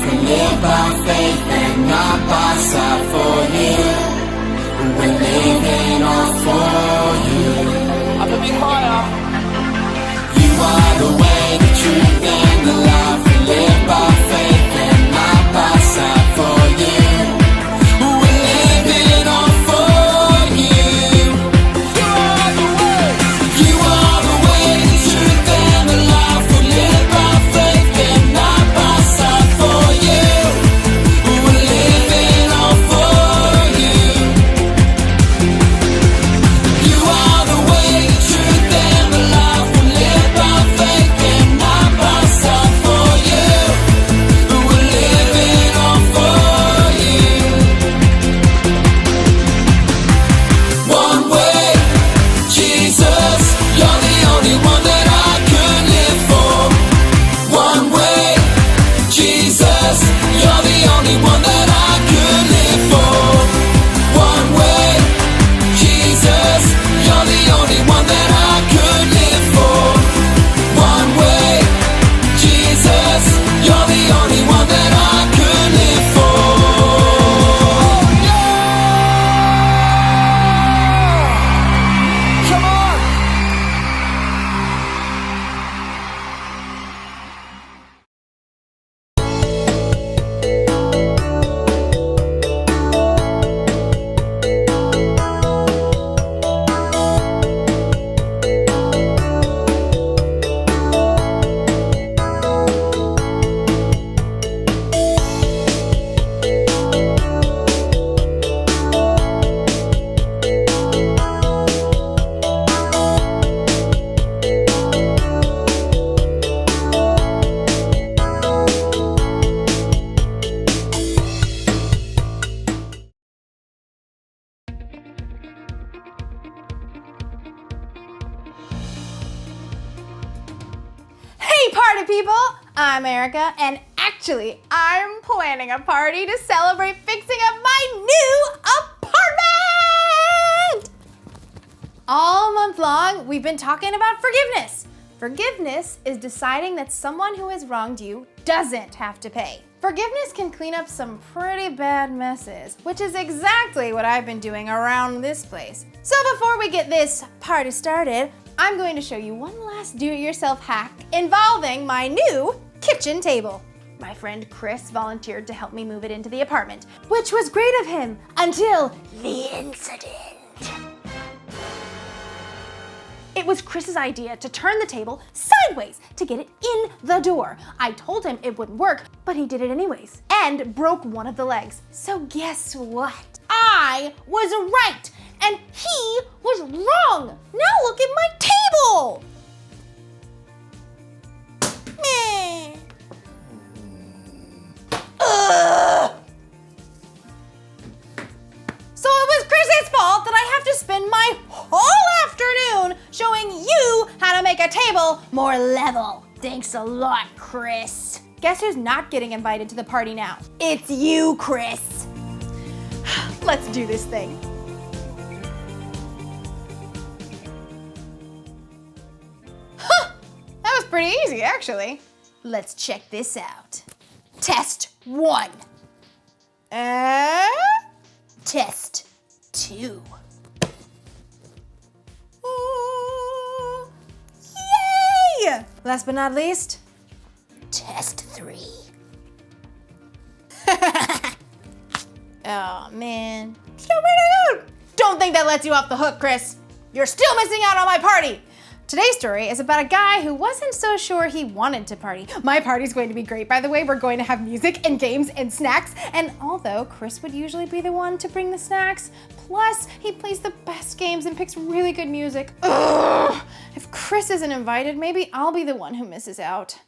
and live by faith and not by sight. For you, we're living all for you. Up a bit higher. You are the way, the truth, and the life. We live by faith and not by sight. For you, we're living all for you. You are the way. You are the way, the truth, and the life. We live by faith and not by sight. For you, we're living all for you. You are the way, the truth, and the life. We live by faith and not by sight. For you, we're living all for you. One way, Jesus, you're the only one that I could live for. One way, Jesus, you're the only one that I could live for. One way, Jesus, you're the only one that I could live for. One way, Jesus, you're the only one that I could live for. Come on. Hey party people! I'm Erica, and actually I'm planning a party to celebrate fixing up my new apartment! All month long we've been talking about forgiveness. Forgiveness is deciding that someone who has wronged you doesn't have to pay. Forgiveness can clean up some pretty bad messes, which is exactly what I've been doing around this place. So before we get this party started, I'm going to show you one last do-it-yourself hack involving my new kitchen table. My friend Chris volunteered to help me move it into the apartment, which was great of him until the incident. It was Chris's idea to turn the table sideways to get it in the door. I told him it wouldn't work, but he did it anyways and broke one of the legs. So guess what? I was right and he was wrong. Now look at my table. Meh. Ugh. So it was Chris's fault that I have to spend my whole afternoon showing you how to make a table more level. Thanks a lot, Chris. Guess who's not getting invited to the party now? It's you, Chris. Let's do this thing. Huh, that was pretty easy, actually. Let's check this out. Test 1. Test 2. Ooh, yay! Last but not least, test 3. Oh man, so pretty good. Don't think that lets you off the hook, Chris. You're still missing out on my party. Today's story is about a guy who wasn't so sure he wanted to party. My party's going to be great, by the way. We're going to have music and games and snacks. And although Chris would usually be the one to bring the snacks, plus he plays the best games and picks really good music. Ugh! If Chris isn't invited, maybe I'll be the one who misses out.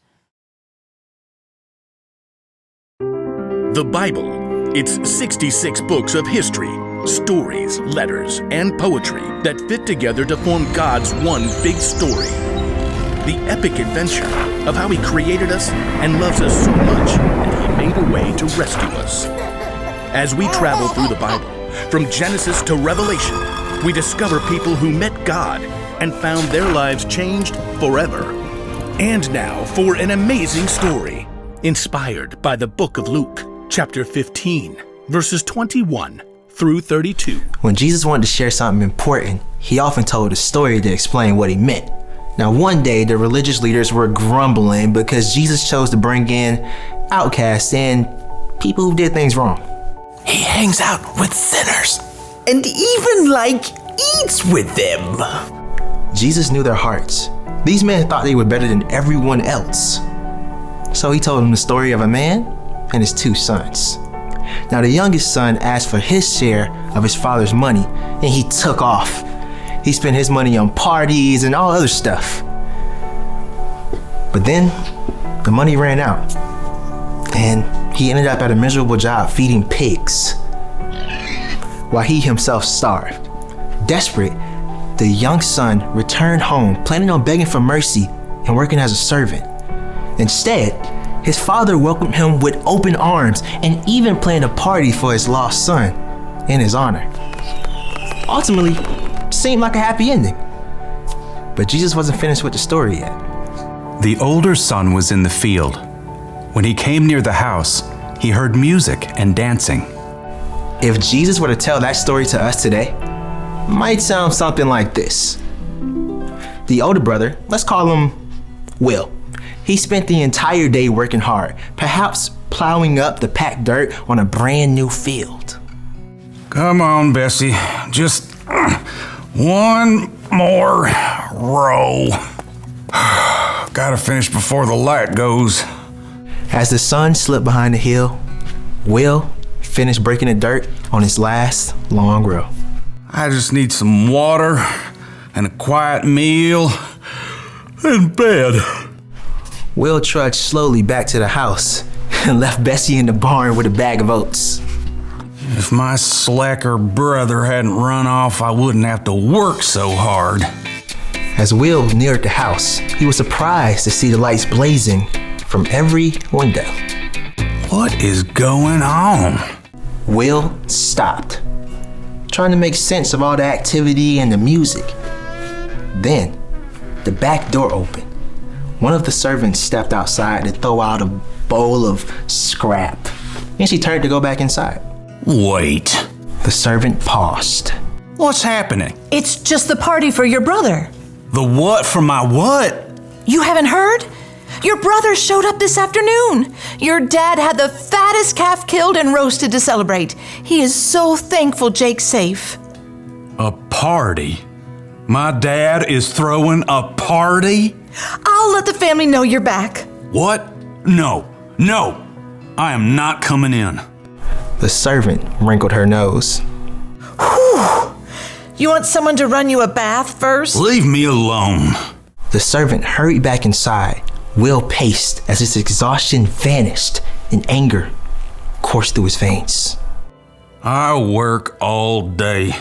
The Bible. It's 66 books of history, stories, letters, and poetry that fit together to form God's one big story. The epic adventure of how He created us and loves us so much that He made a way to rescue us. As we travel through the Bible, from Genesis to Revelation, we discover people who met God and found their lives changed forever. And now for an amazing story. inspired by the book of Luke, chapter 15, verses 21 through 32. When Jesus wanted to share something important, he often told a story to explain what he meant. Now, one day, the religious leaders were grumbling because Jesus chose to bring in outcasts and people who did things wrong. He hangs out with sinners and even, eats with them. Jesus knew their hearts. These men thought they were better than everyone else. So he told them the story of a man and his 2 sons. Now, the youngest son asked for his share of his father's money, and he took off. He spent his money on parties and all other stuff. But then, the money ran out, and he ended up at a miserable job feeding pigs, while he himself starved. Desperate, the young son returned home, planning on begging for mercy and working as a servant. Instead, his father welcomed him with open arms and even planned a party for his lost son in his honor. Ultimately, seemed like a happy ending. But Jesus wasn't finished with the story yet. The older son was in the field. When he came near the house, he heard music and dancing. If Jesus were to tell that story to us today, it might sound something like this. The older brother, let's call him Will. He spent the entire day working hard, perhaps plowing up the packed dirt on a brand new field. Come on, Bessie. Just one more row. Gotta finish before the light goes. As the sun slipped behind the hill, Will finished breaking the dirt on his last long row. I just need some water and a quiet meal and bed. Will trudged slowly back to the house and left Bessie in the barn with a bag of oats. If my slacker brother hadn't run off, I wouldn't have to work so hard. As Will neared the house, he was surprised to see the lights blazing from every window. What is going on? Will stopped, trying to make sense of all the activity and the music. Then, the back door opened. One of the servants stepped outside to throw out a bowl of scrap, and she turned to go back inside. Wait. The servant paused. What's happening? It's just the party for your brother. The what for my what? You haven't heard? Your brother showed up this afternoon. Your dad had the fattest calf killed and roasted to celebrate. He is so thankful Jake's safe. A party? My dad is throwing a party? I'll let the family know you're back. What? No. I am not coming in. The servant wrinkled her nose. Whew. You want someone to run you a bath first? Leave me alone. The servant hurried back inside. Will paced as his exhaustion vanished and anger coursed through his veins. I work all day.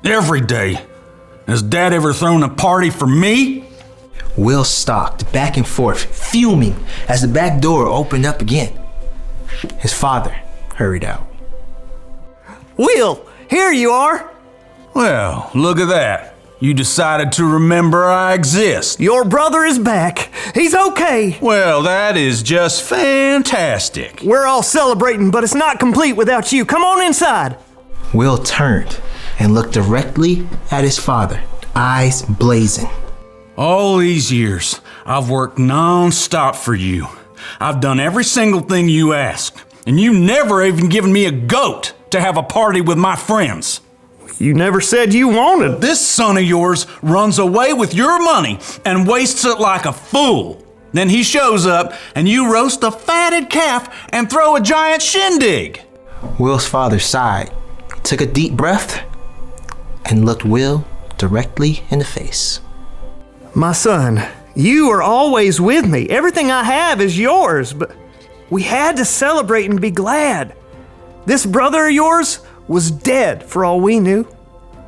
Every day. Has Dad ever thrown a party for me? Will stalked back and forth, fuming as the back door opened up again. His father hurried out. Will, here you are. Well, look at that. You decided to remember I exist. Your brother is back. He's okay. Well, that is just fantastic. We're all celebrating, but it's not complete without you. Come on inside. Will turned and looked directly at his father, eyes blazing. All these years, I've worked non-stop for you. I've done every single thing you asked, and you never even given me a goat to have a party with my friends. You never said you wanted. This son of yours runs away with your money and wastes it like a fool. Then he shows up and you roast a fatted calf and throw a giant shindig. Will's father sighed, took a deep breath, and looked Will directly in the face. My son, you are always with me. Everything I have is yours, but we had to celebrate and be glad. This brother of yours was dead for all we knew.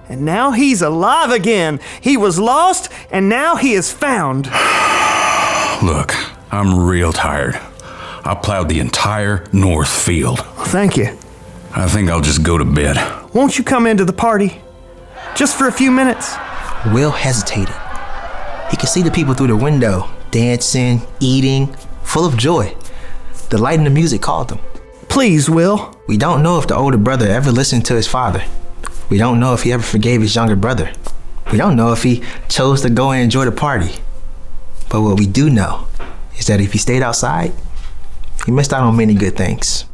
And now he's alive again. He was lost, and now he is found. Look, I'm real tired. I plowed the entire north field. Thank you. I think I'll just go to bed. Won't you come into the party? Just for a few minutes. Will hesitated. He could see the people through the window, dancing, eating, full of joy. The light and the music called them. Please, Will. We don't know if the older brother ever listened to his father. We don't know if he ever forgave his younger brother. We don't know if he chose to go and enjoy the party. But what we do know is that if he stayed outside, he missed out on many good things.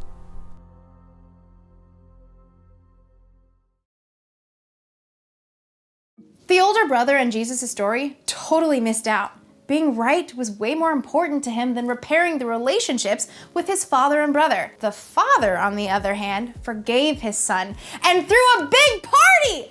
The older brother in Jesus' story totally missed out. Being right was way more important to him than repairing the relationships with his father and brother. The father, on the other hand, forgave his son and threw a big party!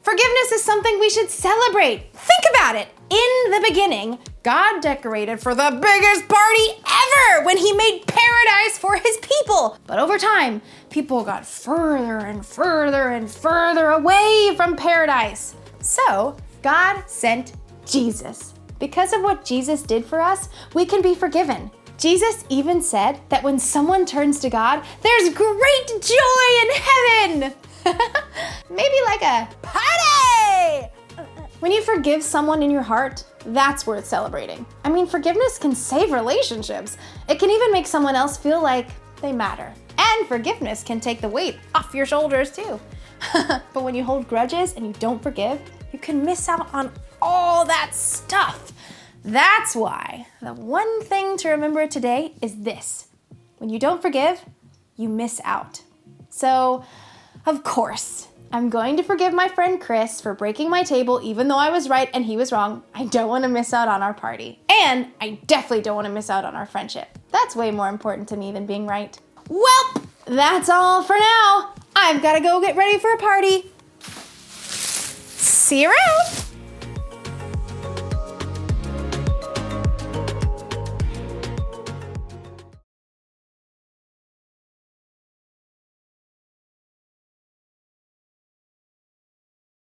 Forgiveness is something we should celebrate. Think about it. In the beginning, God decorated for the biggest party ever when he made paradise for his people. But over time, people got further and further and further away from paradise. So, God sent Jesus. Because of what Jesus did for us, we can be forgiven. Jesus even said that when someone turns to God, there's great joy in heaven. Maybe like a party! When you forgive someone in your heart, that's worth celebrating. I mean, forgiveness can save relationships. It can even make someone else feel like they matter. And forgiveness can take the weight off your shoulders too. But when you hold grudges and you don't forgive, you can miss out on all that stuff. That's why the one thing to remember today is this. When you don't forgive, you miss out. So, of course, I'm going to forgive my friend Chris for breaking my table even though I was right and he was wrong. I don't want to miss out on our party. And I definitely don't want to miss out on our friendship. That's way more important to me than being right. Well, that's all for now. I've got to go get ready for a party. See you around.